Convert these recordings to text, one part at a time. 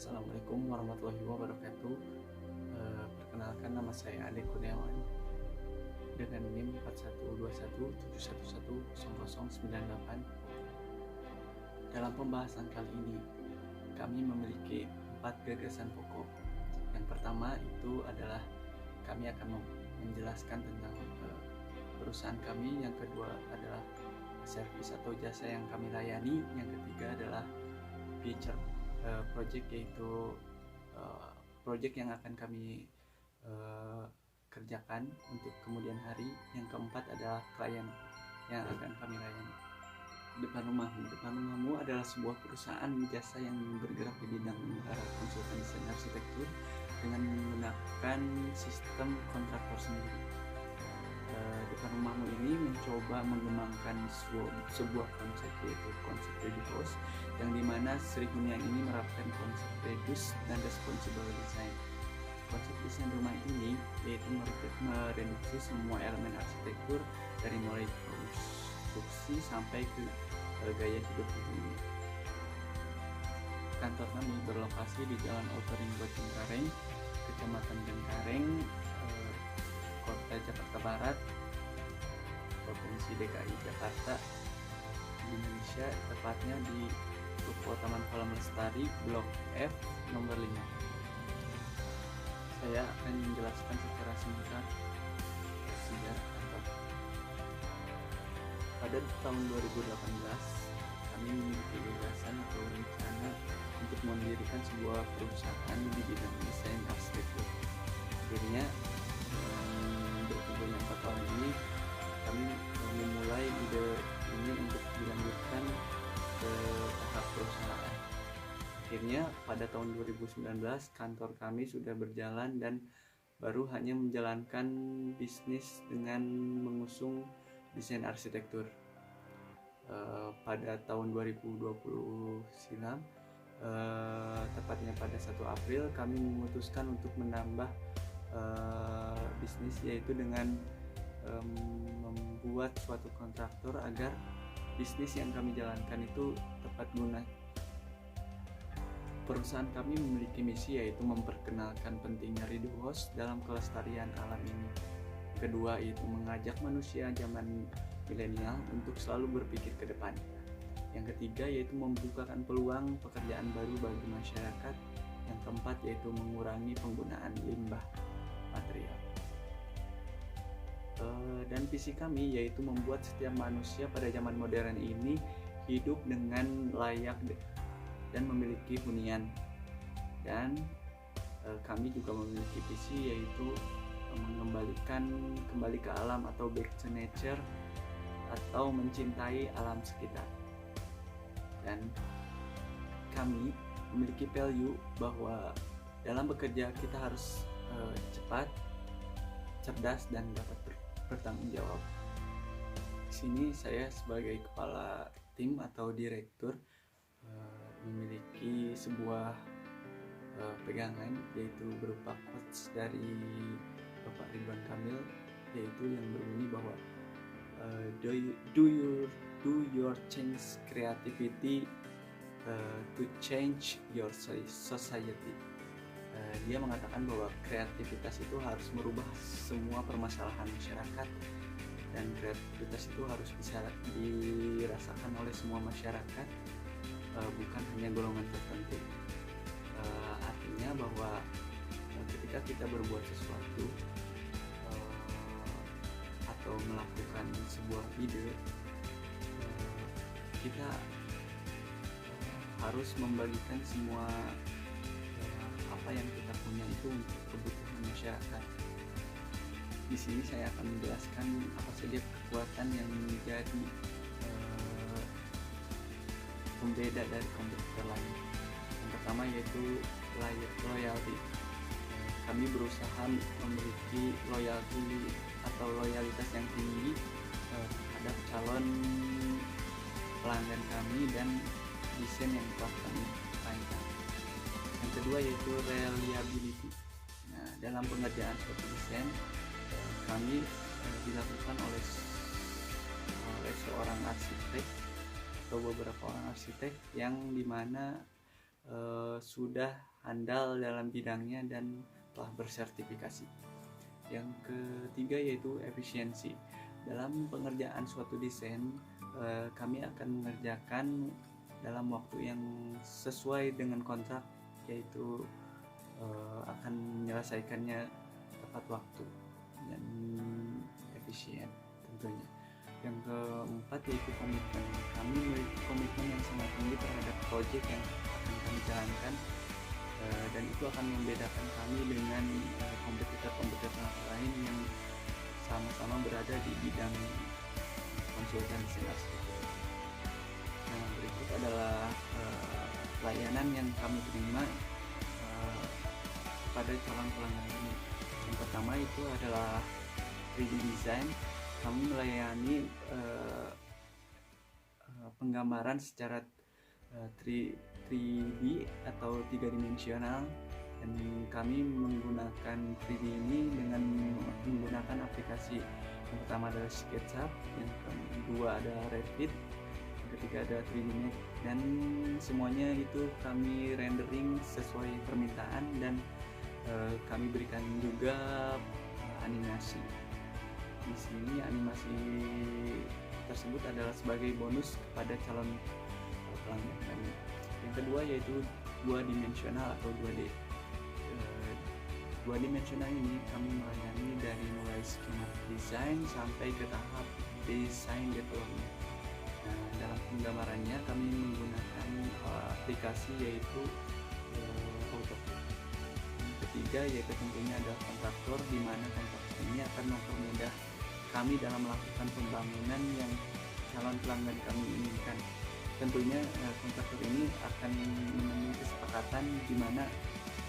Assalamualaikum warahmatullahi wabarakatuh. Perkenalkan, nama saya Ade Kurniawan dengan NIM 4121711098. Dalam pembahasan kali ini, kami memiliki 4 gagasan pokok. Yang pertama itu adalah kami akan menjelaskan tentang perusahaan kami. Yang kedua adalah servis atau jasa yang kami layani. Yang ketiga adalah feature project, yaitu project yang akan kami kerjakan untuk kemudian hari. Yang keempat adalah klien yang akan kami layani. Depan rumahmu adalah sebuah perusahaan jasa yang bergerak di bidang konsultan desain arsitektur dengan menggunakan sistem kontraktor sendiri. Depan rumahmu ini mencoba mengembangkan sebuah konsep, yaitu konsep ready house, yang dimana Sri Hunian ini menerapkan konsep reduce dan responsible design. Konsep desain rumah ini yaitu mereduksi semua elemen arsitektur dari mulai konstruksi sampai ke gaya hidup ini. Kantor kami berlokasi di Jalan Autoringgo Cengkareng, Kecamatan Cengkareng, Kota Jakarta Barat, Provinsi DKI Jakarta, Indonesia, tepatnya di Ruko Taman Kolam Lestari, Blok F, nomor 5. Saya akan menjelaskan secara singkat sejarah kantor. Pada tahun 2018, kami memiliki gagasan atau rencana untuk mendirikan sebuah perusahaan di bidang desain arsitektur. Akhirnya berkumpulnya 4 tahun ini, kami memulai ide ini untuk dilanjutkan ke tahap perusahaan. Akhirnya pada tahun 2019 kantor kami sudah berjalan dan baru hanya menjalankan bisnis dengan mengusung desain arsitektur. Pada tahun 2020 silam, tepatnya pada 1 April, kami memutuskan untuk menambah bisnis, yaitu dengan membuat suatu kontraktor agar bisnis yang kami jalankan itu tepat guna. Perusahaan kami memiliki misi, yaitu memperkenalkan pentingnya ready house dalam kelestarian alam ini. Kedua, yaitu mengajak manusia zaman milenial untuk selalu berpikir ke depan. Yang ketiga, yaitu membukakan peluang pekerjaan baru bagi masyarakat. Yang keempat, yaitu mengurangi penggunaan limbah material. Dan visi kami yaitu membuat setiap manusia pada zaman modern ini hidup dengan layak dan memiliki hunian. Dan kami juga memiliki visi yaitu mengembalikan kembali ke alam atau back to nature, atau mencintai alam sekitar. Dan kami memiliki value bahwa dalam bekerja kita harus cepat, cerdas, dan dapat bertanggung jawab. Di sini saya sebagai kepala tim atau direktur memiliki sebuah pegangan, yaitu berupa quotes dari Bapak Ridwan Kamil, yaitu yang berbunyi bahwa do your change creativity to change your society. Dia mengatakan bahwa kreativitas itu harus merubah semua permasalahan masyarakat, dan kreativitas itu harus bisa dirasakan oleh semua masyarakat, bukan hanya golongan tertentu. Artinya bahwa ketika kita berbuat sesuatu atau melakukan sebuah ide, kita harus membagikan semua apa yang kita punya itu untuk kebutuhan masyarakat. Di sini saya akan menjelaskan apa saja kekuatan yang menjadi pembeda dari kompetitor lain. Yang pertama yaitu loyalty. Kami berusaha memiliki loyalty atau loyalitas yang tinggi terhadap calon pelanggan kami dan desain yang telah kami rancang. Yang kedua yaitu reliability. Nah, dalam pengerjaan suatu desain kami dilakukan oleh seorang arsitek atau beberapa orang arsitek, yang dimana sudah handal dalam bidangnya dan telah bersertifikasi. Yang ketiga yaitu efisiensi. Dalam pengerjaan suatu desain, kami akan mengerjakan dalam waktu yang sesuai dengan kontrak, yaitu akan menyelesaikannya tepat waktu dan efisien tentunya. Yang keempat yaitu komitmen. Kami memiliki komitmen yang sangat tinggi terhadap proyek yang akan kami jalankan, dan itu akan membedakan kami dengan kompetitor-kompetitor lain yang sama-sama berada di bidang konsultan desain arsitektur. Nah, berikut adalah layanan yang kami terima pada calon pelanggan ini. Yang pertama itu adalah 3D design. Kami melayani penggambaran secara 3D atau 3 dimensional, dan kami menggunakan 3D ini dengan menggunakan aplikasi. Yang pertama adalah SketchUp, yang kedua adalah Revit, yang ketiga ada 3D Max, dan semuanya itu kami rendering sesuai permintaan, dan kami berikan juga animasi. Di sini animasi tersebut adalah sebagai bonus kepada calon pelanggan kami. Yang kedua yaitu 2 dimensional atau 2D. 2 dimensional ini kami melayani dari mulai schematic design sampai ke tahap design development. Nah, dalam penggambarannya kami menggunakan aplikasi yaitu AutoCAD. Yang ketiga yaitu tentunya adalah kontraktor, di mana kontraktor ini akan mempermudah kami dalam melakukan pembangunan yang calon pelanggan kami inginkan. Tentunya kontraktor ini akan menemui kesepakatan di mana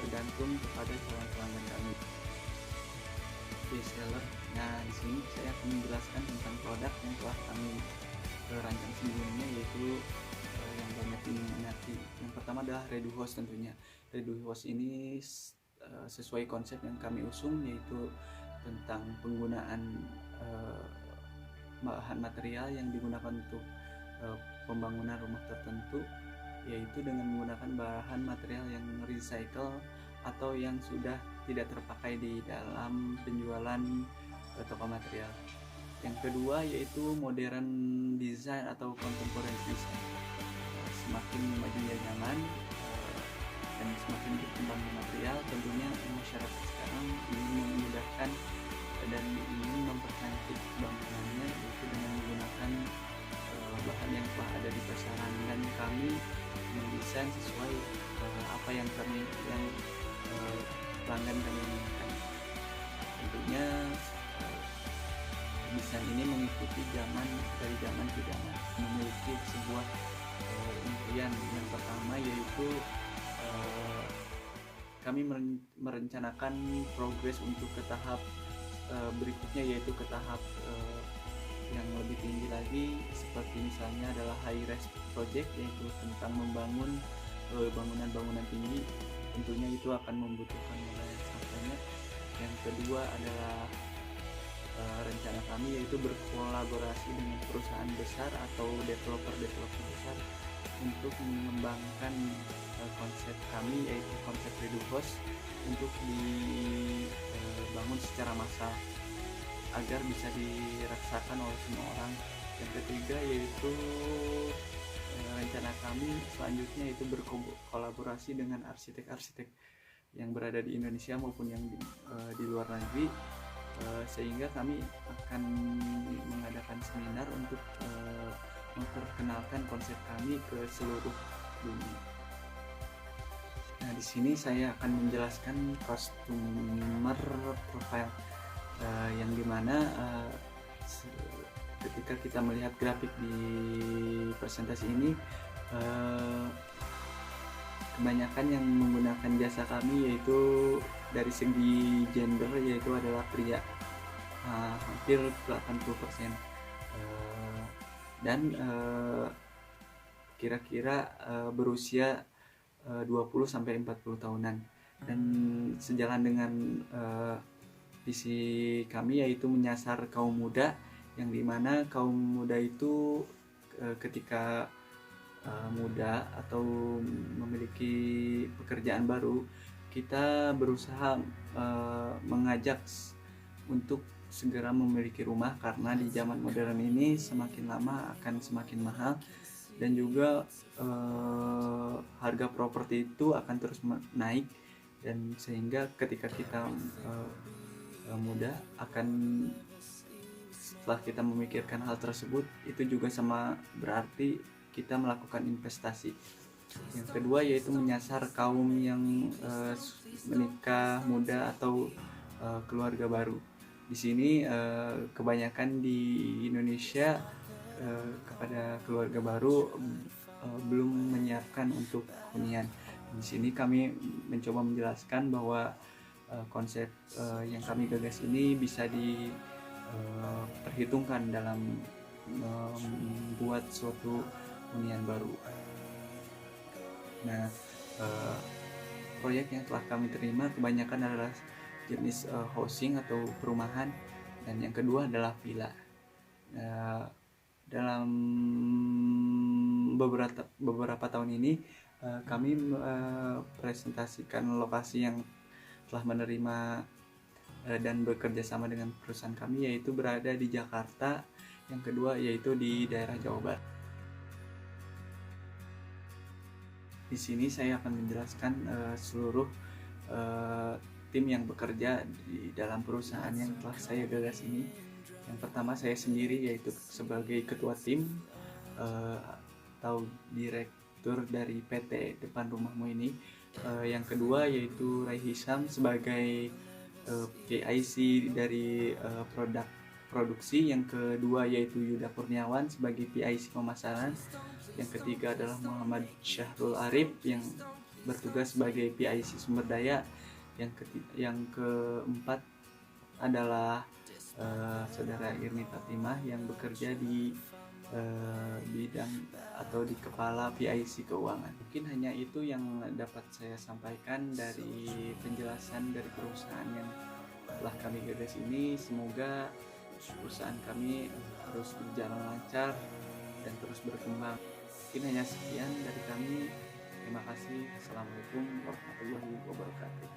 bergantung kepada calon pelanggan kami. Best seller. Nah, di sini saya akan menjelaskan tentang produk yang telah kami rancang sebelumnya, yaitu yang banyak diminati. Yang pertama adalah Reduhost tentunya. Reduhost ini sesuai konsep yang kami usung, yaitu tentang penggunaan bahan material yang digunakan untuk pembangunan rumah tertentu, yaitu dengan menggunakan bahan material yang recycle atau yang sudah tidak terpakai di dalam penjualan toko material. Yang kedua yaitu modern design atau contemporary design. Semakin majunya zaman dan semakin berkembangnya material, tentunya masyarakat sekarang ingin memudahkan dan ingin mempercantik bangunannya, yaitu dengan menggunakan bahan yang telah ada di pasaran, dan kami mendesain sesuai apa yang pelanggan kami inginkan. Tentunya desain ini mengikuti dari zaman ke zaman, memiliki sebuah impian. Yang pertama yaitu kami merencanakan progres untuk ke tahap berikutnya, yaitu ke tahap yang lebih tinggi lagi, seperti misalnya adalah high rise project, yaitu tentang membangun bangunan-bangunan tinggi. Tentunya itu akan membutuhkan modal yang sangat banyak. Yang kedua adalah rencana kami yaitu berkolaborasi dengan perusahaan besar atau developer besar untuk mengembangkan konsep kami, yaitu konsep Reduhost, untuk dibangun secara massal agar bisa dirasakan oleh semua orang. Yang ketiga yaitu rencana kami selanjutnya yaitu berkolaborasi dengan arsitek-arsitek yang berada di Indonesia maupun yang di luar negeri, sehingga kami akan mengadakan seminar untuk memperkenalkan konsep kami ke seluruh dunia. Nah, di sini saya akan menjelaskan customer profile, yang dimana ketika kita melihat grafik di presentasi ini, kebanyakan yang menggunakan jasa kami yaitu dari segi gender yaitu adalah pria, hampir 80%, dan kira-kira berusia 20-40 tahunan. Dan sejalan dengan visi kami yaitu menyasar kaum muda, yang dimana kaum muda itu ketika muda atau memiliki pekerjaan baru, kita berusaha mengajak untuk segera memiliki rumah, karena di zaman modern ini semakin lama akan semakin mahal, dan juga harga properti itu akan terus naik, dan sehingga ketika kita muda akan, setelah kita memikirkan hal tersebut, itu juga sama berarti kita melakukan investasi. Yang kedua yaitu menyasar kaum yang menikah muda atau keluarga baru. Di sini kebanyakan di Indonesia kepada keluarga baru belum menyiapkan untuk hunian. Di sini kami mencoba menjelaskan bahwa konsep yang kami gagas ini bisa diperhitungkan dalam membuat suatu hunian baru. Nah, proyek yang telah kami terima kebanyakan adalah jenis housing atau perumahan, dan yang kedua adalah villa. Dalam beberapa tahun ini kami presentasikan lokasi yang telah menerima dan bekerja sama dengan perusahaan kami, yaitu berada di Jakarta. Yang kedua yaitu di daerah Jawa Barat. Di sini saya akan menjelaskan seluruh tim yang bekerja di dalam perusahaan yang telah saya gagas ini. Yang pertama saya sendiri, yaitu sebagai ketua tim atau direktur dari PT Depan Rumahmu ini. Yang kedua yaitu Ray Hisam sebagai PIC dari produksi. Yang kedua yaitu Yuda Kurniawan sebagai PIC pemasaran. Yang ketiga adalah Muhammad Syahrul Arif yang bertugas sebagai PIC sumber daya. Yang keempat adalah saudara Irni Fatimah yang bekerja di bidang atau di kepala PIC keuangan. Mungkin hanya itu yang dapat saya sampaikan dari penjelasan dari perusahaan yang telah kami gagas ini. Semoga perusahaan kami terus berjalan lancar dan terus berkembang. Mungkin hanya sekian dari kami. Terima kasih. Assalamualaikum warahmatullahi wabarakatuh.